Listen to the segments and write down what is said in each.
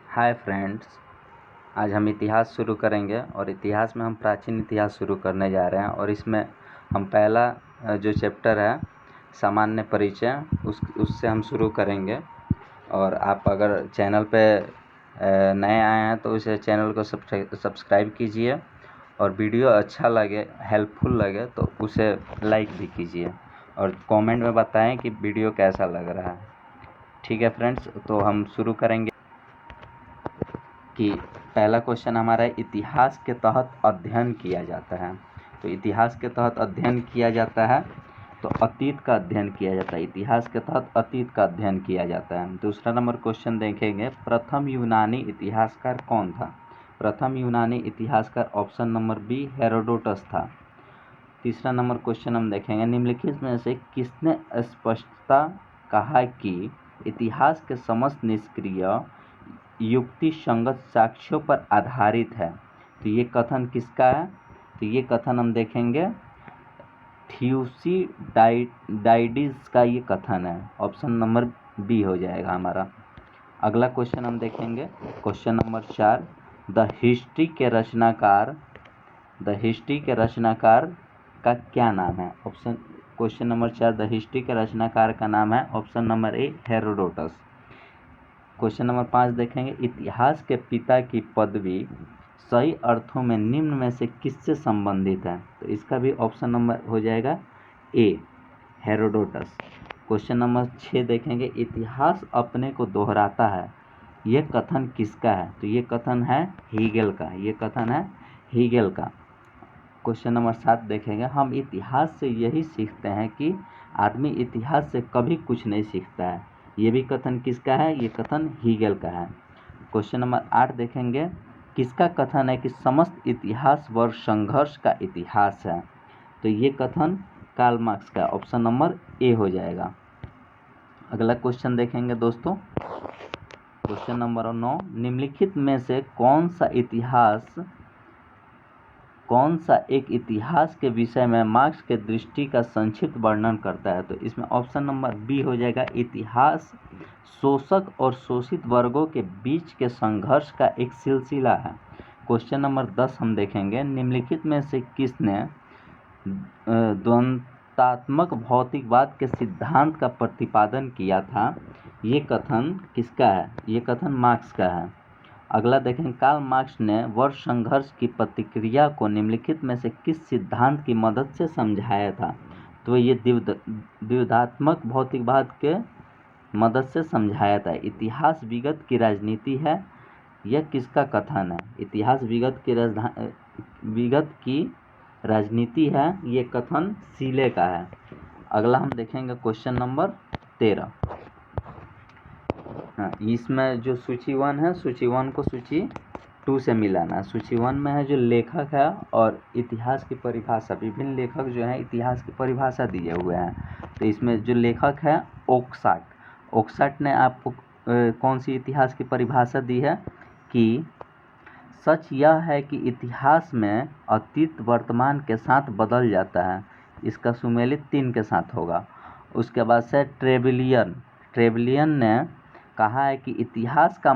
Hi friends, आज हम इतिहास शुरू करेंगे और इतिहास में हम प्राचीन इतिहास शुरू करने जा रहे हैं। और इसमें हम पहला जो चैप्टर है सामान्य परिचय उससे हम शुरू करेंगे। और आप अगर चैनल पे नए आए हैं तो इस चैनल को सब्सक्राइब कीजिए और वीडियो अच्छा लगे, हेल्पफुल लगे तो उसे लाइक भी कीजिए और कमेंट में बताएं कि वीडियो कैसा लग रहा है। ठीक है फ्रेंड्स, तो हम शुरू करेंगे कि पहला क्वेश्चन हमारा इतिहास के तहत अध्ययन किया जाता है। तो इतिहास के तहत अध्ययन किया जाता है तो अतीत का अध्ययन किया जाता है। इतिहास के तहत अतीत का अध्ययन किया जाता है। दूसरा नंबर क्वेश्चन देखेंगे, प्रथम यूनानी इतिहासकार कौन था? प्रथम यूनानी इतिहासकार ऑप्शन नंबर बी हेरोडोटस था। तीसरा नंबर क्वेश्चन हम देखेंगे, निम्नलिखित में से किसने स्पष्टता कहा कि इतिहास के समस्त निष्क्रिय युक्ति संगत साक्ष्यों पर आधारित है? तो ये कथन किसका है? तो ये कथन हम देखेंगे थ्यूसिडाइडिस का ये कथन है। ऑप्शन नंबर बी हो जाएगा हमारा। अगला क्वेश्चन हम देखेंगे, क्वेश्चन नंबर 4, द हिस्ट्री के रचनाकार का क्या नाम है? क्वेश्चन नंबर 4, द हिस्ट्री के रचनाकार का नाम है option number A Herodotus. Question number 5 देखेंगे, इतिहास के पिता की पदवी सही अर्थों में निम्न में से किससे संबंधित है? तो इसका भी ऑप्शन नंबर हो जाएगा ए हेरोडोटस। क्वेश्चन नंबर 6 देखेंगे, इतिहास अपने को दोहराता है, यह कथन किसका है? तो ये कथन है हीगेल का। क्वेश्चन नंबर 7 देखेंगे, हम इतिहास से यही सीखते हैं कि आदमी इतिहास से कभी कुछ नहीं सीखता है। ये भी कथन किसका है? ये कथन हीगेल का है। क्वेश्चन नंबर 8 देखेंगे, किसका कथन है कि समस्त इतिहास व संघर्ष का इतिहास है? तो ये कथन कार्ल मार्क्स का, ऑप्शन नंबर ए हो जाएगा। अगला क्वेश्चन देखेंगे दोस्तों, क्वेश्चन नंबर 9, निम्नलिखित में से कौन सा एक इतिहास के विषय में मार्क्स के दृष्टि का संक्षिप्त वर्णन करता है? तो इसमें ऑप्शन नंबर बी हो जाएगा, इतिहास शोषक और शोषित वर्गों के बीच के संघर्ष का एक सिलसिला है। क्वेश्चन नंबर 10 हम देखेंगे, निम्नलिखित में से किसने द्वंद्वात्मक भौतिकवाद के सिद्धांत का प्रतिपादन किया था? ये कथन किसका है? ये कथन मार्क्स का है। अगला देखें, कार्ल मार्क्स ने वर्ग संघर्ष की प्रतिक्रिया को निम्नलिखित में से किस सिद्धांत की मदद से समझाया था? तो ये द्वंद्वात्मक भौतिकवाद के मदद से समझाया था। इतिहास विगत की राजनीति है, यह किसका कथन है? इतिहास विगत की राजनीति है, ये कथन सीले का है। अगला हम देखेंगे क्वेश्चन नंबर 13। हाँ, इसमें जो सूची 1 है, सूची 1 को सूची 2 से मिलाना। सूची 1 में है जो लेखक है और इतिहास की परिभाषा, विभिन्न लेखक जो हैं इतिहास की परिभाषा दिए हुए हैं। तो इसमें जो लेखक है ओक्साट ने आपको कौन सी इतिहास की परिभाषा दी है कि सच यह है कि इतिहास में अतीत वर्तमान के साथ बदल जाता है। इसका सुमेलित 3 के साथ होगा। उसके बाद से ट्रेवलियन ने कहा है कि इतिहास का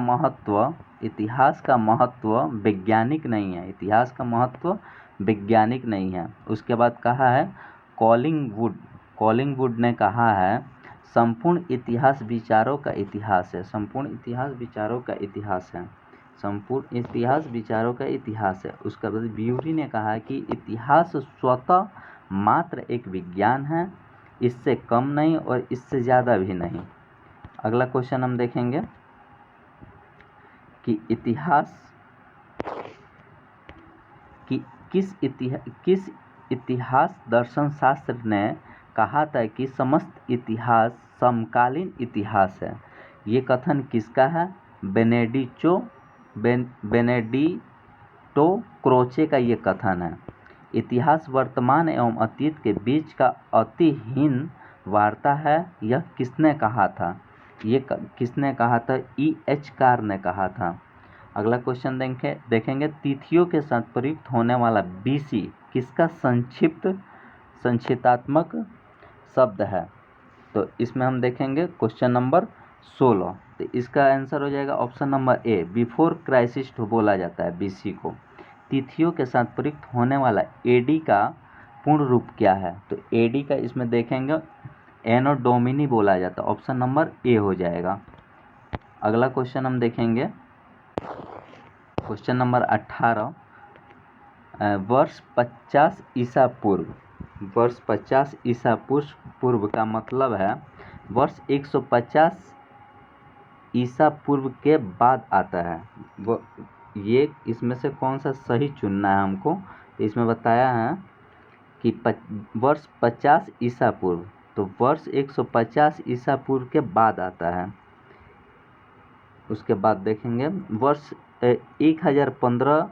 महत्व वैज्ञानिक नहीं है। इतिहास का महत्व वैज्ञानिक नहीं है। उसके बाद कहा है कॉलिंगवुड ने कहा है संपूर्ण इतिहास विचारों का इतिहास है। संपूर्ण इतिहास विचारों का इतिहास है। उसके बाद ब्यूरी ने कहा कि इतिहास स्वतः मात्र एक विज्ञान है, इससे कम नहीं और इससे ज़्यादा भी नहीं। अगला क्वेश्चन हम देखेंगे कि किस इतिहास दर्शन शास्त्र ने कहा था कि समस्त इतिहास समकालीन इतिहास है? ये कथन किसका है? बेनेडिक्टो क्रोचे का ये कथन है। इतिहास वर्तमान एवं अतीत के बीच का अतिहीन वार्ता है, यह किसने कहा था? ये किसने कहा था? E.H. कार ने कहा था। अगला क्वेश्चन देखेंगे, तिथियों के साथ प्रयुक्त होने वाला BC किसका संक्षिप्तात्मक शब्द है? तो इसमें हम देखेंगे क्वेश्चन नंबर 16। तो इसका आंसर हो जाएगा option number A, before crisis बोला जाता है बीसी को। तिथियों के साथ प्रयुक्त होने वाला एडी का पूर्ण रूप क्या है? तो एडी का इसमें देखेंगे एनो डोमिनी बोला जाता है, ऑप्शन नंबर ए हो जाएगा। अगला क्वेश्चन हम देखेंगे, क्वेश्चन नंबर 18, वर्ष 50 ईसा पूर्व। वर्ष 50 ईसा पूर्व का मतलब है वर्ष 150 ईसा पूर्व के बाद आता है। वो ये इसमें से कौन सा सही चुनना है हमको? तो इसमें बताया है कि वर्ष 50 ईसा पूर्व, तो वर्ष 150 ईसा पूर्व के बाद आता है। उसके बाद देखेंगे वर्ष 1015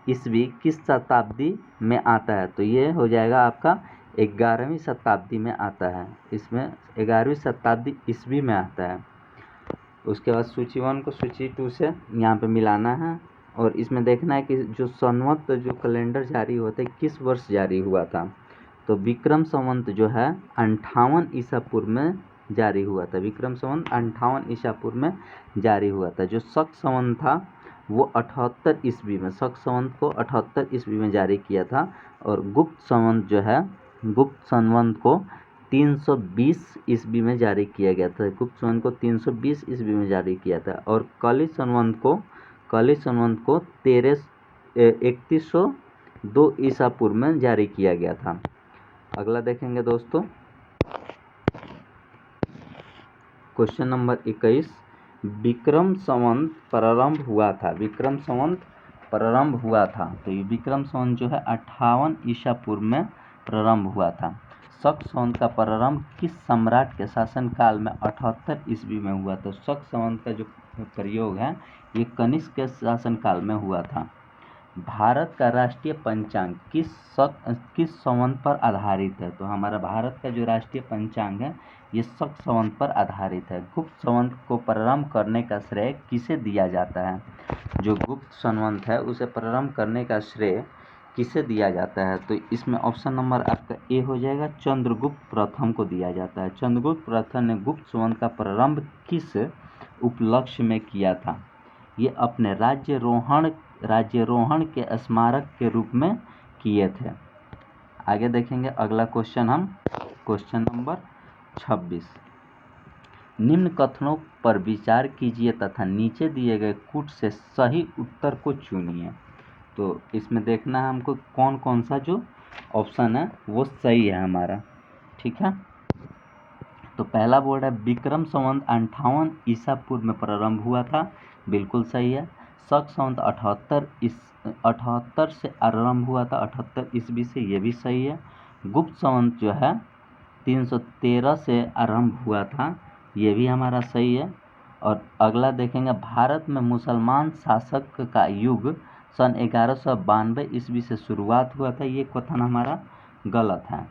ईस्वी किस शताब्दी में आता है? तो ये हो जाएगा आपका 11वीं शताब्दी में आता है। इसमें 11वीं शताब्दी ईस्वी में आता है। उसके बाद सूची 1 को सूची 2 से यहाँ पे मिलाना है और इसमें देखना है कि जो संवत जो कैलेंडर जारी होते हैं किस वर्ष जारी हुआ था। तो विक्रम संवत जो है 58 ईसा पूर्व में जारी हुआ था। विक्रम संवत 58 ईसा पूर्व में जारी हुआ था। जो शक संवत था वो 78 ईस्वी में, शक संवत को 78 ईस्वी में जारी किया था। और गुप्त संवत जो है, गुप्त संवत को 320 ईस्वी में जारी किया गया था। गुप्त संवत को 320 ईस्वी में जारी किया था। और कली संवत को 3102 ईसा पूर्व में जारी किया गया था। अगला देखेंगे दोस्तों, क्वेश्चन नंबर 21, विक्रम संवत प्रारंभ हुआ था। विक्रम संवत प्रारंभ हुआ था, तो ये विक्रम संवत जो है 58 ईसा पूर्व में प्रारंभ हुआ था। शक संवत का प्रारंभ किस सम्राट के शासनकाल में 78 ईस्वी में हुआ था? शक संवत का जो प्रयोग है ये कनिष्क के शासनकाल में हुआ था। भारत का राष्ट्रीय पंचांग किस संवत पर आधारित है? तो हमारा भारत का जो राष्ट्रीय पंचांग है ये शक संवत पर आधारित है। गुप्त संवत को प्रारंभ करने का श्रेय किसे दिया जाता है? जो गुप्त संवत है उसे प्रारंभ करने का श्रेय किसे दिया जाता है? तो इसमें ऑप्शन नंबर आपका ए हो जाएगा, चंद्रगुप्त प्रथम को दिया जाता है। चंद्रगुप्त प्रथम ने गुप्त संवत का प्रारंभ किस उपलक्ष्य में किया था? ये अपने राज्यारोहण के स्मारक के रूप में किए थे। आगे देखेंगे अगला क्वेश्चन हम, क्वेश्चन नंबर 26, निम्न कथनों पर विचार कीजिए तथा नीचे दिए गए कूट से सही उत्तर को चुनिए। तो इसमें देखना है हमको कौन कौन सा जो ऑप्शन है वो सही है हमारा, ठीक है। तो पहला बोल रहा है विक्रम संवत 58 ईसा पूर्व में प्रारंभ हुआ था, बिल्कुल सही है। शक संवत 78 से आरंभ हुआ था, 78 ईस्वी से, ये भी सही है। गुप्त संवत जो है 313 से आरंभ हुआ था, ये भी हमारा सही है। और अगला देखेंगे भारत में मुसलमान शासक का युग सन 1192 ईस्वी से शुरुआत हुआ था, ये कथन हमारा गलत है।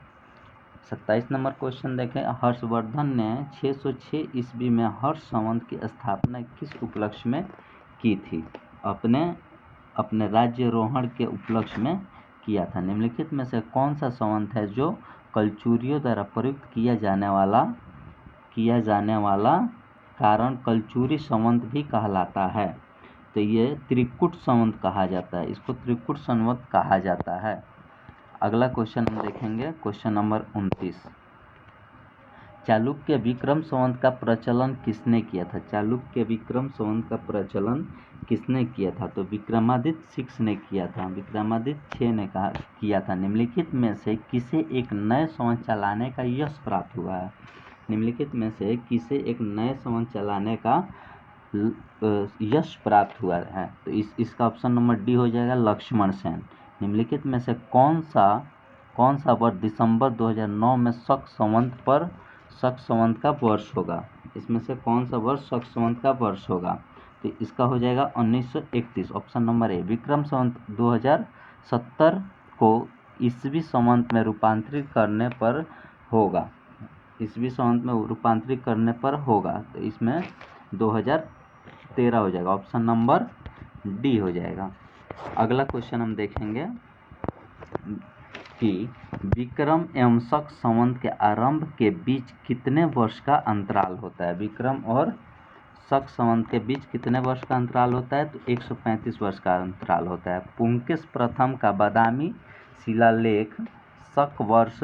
27 नंबर क्वेश्चन देखें, हर्षवर्धन ने 606 ईस्वी में हर्ष संवत की स्थापना किस उपलक्ष्य में की थी? अपने राज्यारोहण के उपलक्ष्य में किया था। निम्नलिखित में से कौन सा संवत है जो कलचुरियों द्वारा प्रयुक्त किया जाने वाला कारण कलचुरी संवत भी कहलाता है? तो ये त्रिकूट संवत कहा जाता है, इसको त्रिकूट संवत कहा जाता है। अगला क्वेश्चन हम देखेंगे, क्वेश्चन नंबर 29, चालुक्य विक्रम संवत का प्रचलन किसने किया था? चालुक्य विक्रम संवत का प्रचलन किसने किया था? तो विक्रमादित्य 6 ने किया था, विक्रमादित्य 6 ने किया था। निम्नलिखित में से किसे एक नए संवत चलाने का यश प्राप्त हुआ है? निम्नलिखित में से किसे एक नए संवत चलाने का यश प्राप्त हुआ है? तो इसका ऑप्शन नंबर डी हो जाएगा, लक्ष्मण सेन। निम्नलिखित में से कौन सा वर्ष दिसंबर 2009 में शक संवत का वर्ष होगा? इसमें से कौन सा वर्ष शक संवत का वर्ष होगा? तो इसका हो जाएगा 1931, option number A. Vikram Samvat 2070 को ईस्वी संवत में रूपांतरित करने पर होगा, ईस्वी संवत में रूपांतरित करने पर होगा, तो इसमें 2013 हो जाएगा, ऑप्शन नंबर डी हो जाएगा। अगला क्वेश्चन हम देखेंगे कि विक्रम एवं शक संवत के आरंभ के बीच कितने वर्ष का अंतराल होता है? विक्रम और शक संवत के बीच कितने वर्ष का अंतराल होता है? तो 135 वर्ष का अंतराल होता है। पुलकेश प्रथम का बादामी शिलालेख शक वर्ष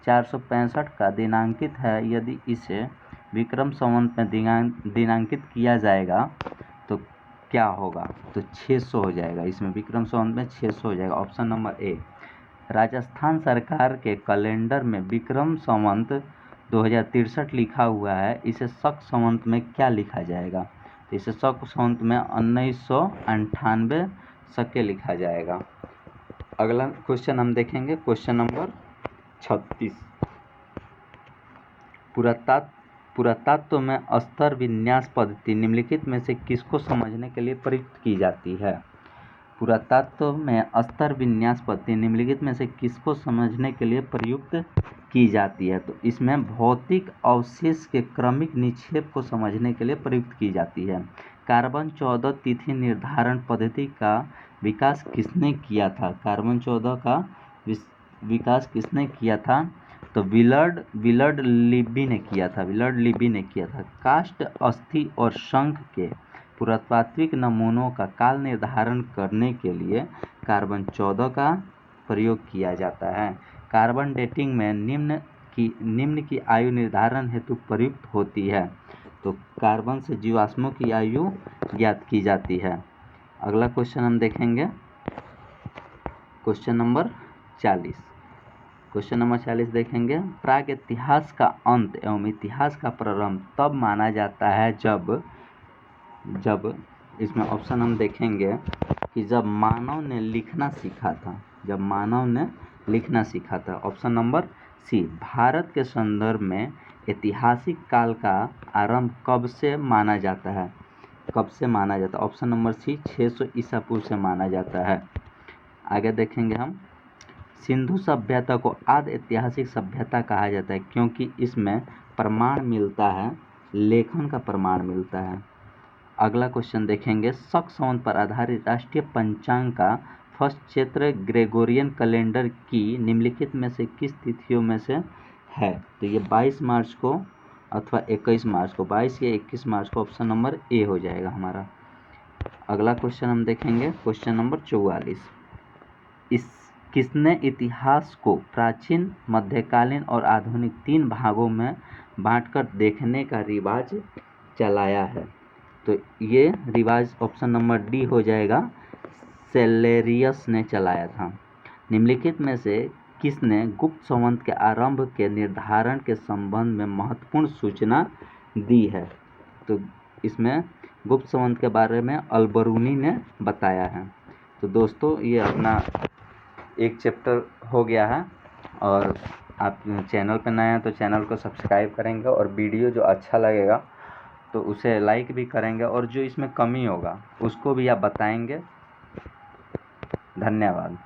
465 का दिनांकित है। यदि इसे विक्रम संवत में दिनांकित किया जाएगा तो क्या होगा? तो 600 हो जाएगा। इसमें विक्रम संवत में 600 हो जाएगा। Option number A. राजस्थान सरकार के कैलेंडर में विक्रम संवत 2063 लिखा हुआ है, इसे शक संवत में क्या लिखा जाएगा? तो इसे शक संवत में 1998 शके लिखा जाएगा। अगला क्वेश्चन हम देखेंगे, क्वेश्चन नंबर 36। पुरातत्व में स्तर विन्यास पद्धति निम्नलिखित में से किसको समझने के लिए प्रयुक्त की जाती है? पुरातत्व में स्तर विन्यास पद्धति निम्नलिखित में से किसको समझने के लिए प्रयुक्त की जाती है? तो इसमें भौतिक अवशेष के क्रमिक निक्षेप को समझने के लिए प्रयुक्त की जाती है। कार्बन 14 तिथि निर्धारण पद्धति का विकास किसने किया था? कार्बन 14 का विकास किसने किया था? तो विलर्ड लिब्बी ने किया था। काष्ठ, अस्थि और शंख के पुरातात्विक नमूनों का काल निर्धारण करने के लिए कार्बन 14 का प्रयोग किया जाता है। कार्बन डेटिंग में निम्न की आयु निर्धारण हेतु प्रयुक्त होती है। तो कार्बन से जीवाश्मों की आयु ज्ञात की जाती है। अगला क्वेश्चन हम देखेंगे, क्वेश्चन नंबर 40। क्वेश्चन नंबर 40 देखेंगे, प्राग इतिहास का अंत एवं इतिहास का प्रारंभ तब माना जाता है जब इसमें ऑप्शन हम देखेंगे कि जब मानव ने लिखना सीखा था। Option number C. भारत के संदर्भ में ऐतिहासिक काल का आरंभ कब से माना जाता है? ऑप्शन नंबर सी, 600 ईसा पूर्व से माना जाता है। आगे देखेंगे हम, सिंधु सभ्यता को आदि ऐतिहासिक सभ्यता कहा जाता है क्योंकि इसमें प्रमाण मिलता है, लेखन का प्रमाण मिलता है। अगला क्वेश्चन देखेंगे, शक संवत पर आधारित राष्ट्रीय पंचांग का फर्स्ट क्षेत्र ग्रेगोरियन कैलेंडर की निम्नलिखित में से किस तिथियों में से है? तो ये 22 मार्च को अथवा 21 मार्च को, 22 या 21 मार्च को ऑप्शन नंबर ए हो जाएगा हमारा। अगला क्वेश्चन हम देखेंगे, क्वेश्चन नंबर 44। किसने इतिहास को प्राचीन, मध्यकालीन और आधुनिक 3 भागों में बांटकर देखने का रिवाज चलाया है? तो ये रिवाज ऑप्शन नंबर डी हो जाएगा, सेलेरियस ने चलाया था। निम्नलिखित में से किसने गुप्त संवत के आरंभ के निर्धारण के संबंध में महत्वपूर्ण सूचना दी है? तो इसमें गुप्त संवत के बारे में अलबरूनी ने बताया है। तो दोस्तों, ये अपना एक चैप्टर हो गया है और आप चैनल पर नए हैं तो चैनल को सब्सक्राइब करेंगे और वीडियो जो अच्छा लगेगा तो उसे लाइक भी करेंगे और जो इसमें कमी होगा उसको भी आप बताएंगे। धन्यवाद।